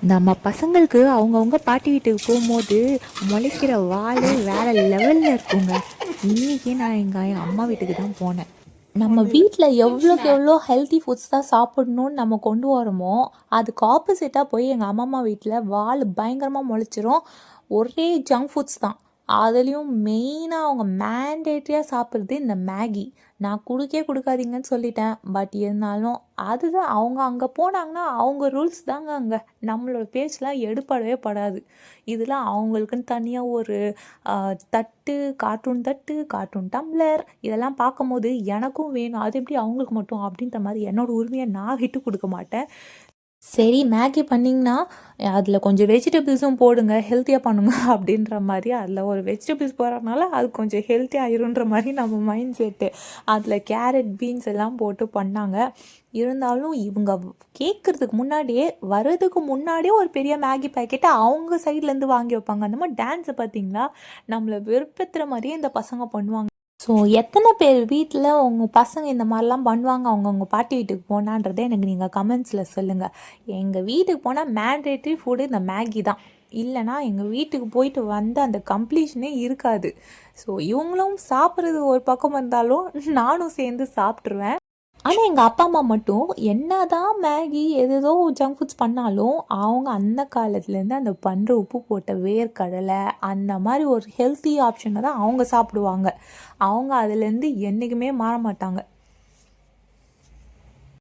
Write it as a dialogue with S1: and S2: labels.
S1: நம்ம பசங்களுக்கு அவங்கவுங்க பாட்டி வீட்டுக்கு போகும்போது முளைக்கிற வாள் வேற லெவலில் இருக்குங்க. இன்னைக்கு நான் எங்கள் அம்மா வீட்டுக்கு தான் போனேன். நம்ம வீட்டில் எவ்வளோக்கு எவ்வளோ ஹெல்த்தி ஃபுட்ஸ் தான் சாப்பிடணும்னு நம்ம கொண்டு வரோமோ, அதுக்கு ஆப்போசிட்டாக போய் எங்கள் அம்மம்மா வீட்டில் வால் பயங்கரமாக முளைச்சிரும். ஒரே ஜங்க் ஃபுட்ஸ் தான். அதுலேயும் மெயினாக அவங்க மேண்டேட்ரியாக சாப்பிட்றது இந்த மேகி. நான் கொடுக்காதீங்கன்னு சொல்லிட்டேன். பட் இருந்தாலும் அதுதான் அவங்க அங்கே போனாங்கன்னா அவங்க ரூல்ஸ் தாங்க அங்கே. நம்மளோட பேச்செலாம் எடுபடவே படாது. இதில் அவங்களுக்குன்னு தனியாக ஒரு தட்டு, கார்ட்டூன் டம்ளர் இதெல்லாம் பார்க்கும்போது எனக்கும் வேணும். அது எப்படி அவங்களுக்கு மட்டும் அப்படின்ற மாதிரி என்னோட உரிமையை நான் விட்டு கொடுக்க மாட்டேன். சரி மேகி பண்ணிங்கன்னா அதில் கொஞ்சம் வெஜிடபிள்ஸும் போடுங்க, ஹெல்த்தியாக பண்ணுங்க அப்படின்ற மாதிரி. அதில் ஒரு வெஜிடபிள்ஸ் போடுறதுனால அது கொஞ்சம் ஹெல்த்தி ஆயிருன்ற மாதிரி நம்ம மைண்ட் செட்டு. அதில் கேரட், பீன்ஸ் எல்லாம் போட்டு பண்ணாங்க. இருந்தாலும் இவங்க கேட்குறதுக்கு முன்னாடியே வர்றதுக்கு முன்னாடியே ஒரு பெரிய மேகி பேக்கெட்டை அவங்க சைட்லேருந்து வாங்கி வைப்பாங்க. அந்த மாதிரி டான்ஸை பார்த்தீங்களா, நம்மளை வெறுப்பேற்றுற மாதிரியே இந்த பசங்க பண்ணுவாங்க. ஸோ எத்தனை பேர் வீட்டில் உங்கள் பசங்க இந்த மாதிரிலாம் பண்ணுவாங்க அவங்கவுங்க பாட்டி வீட்டுக்கு போனான்றதே எனக்கு நீங்கள் கமெண்ட்ஸில் சொல்லுங்கள். எங்கள் வீட்டுக்கு போனால் மேண்டேட்ரி ஃபுட்டு இந்த மேகி தான். இல்லைனா எங்கள் வீட்டுக்கு போயிட்டு வந்த அந்த கம்ப்ளீஷனே இருக்காது. ஸோ இவங்களும் சாப்பிட்றது ஒரு பக்கம் இருந்தாலும் நானும் சேர்ந்து சாப்பிட்ருவேன். ஆனால் எங்கள் அப்பா அம்மா மட்டும் என்ன தான் மேகி ஏதேதோ ஜங்க் ஃபுட்ஸ் பண்ணாலும் அவங்க அந்த காலத்துலேருந்து அந்த பண்ணுற உப்பு போட்ட வேர்க்கடலை அந்த மாதிரி ஒரு ஹெல்த்தி ஆப்ஷனை தான் அவங்க சாப்பிடுவாங்க. அவங்க அதுலேருந்து என்றைக்குமே மாற மாட்டாங்க.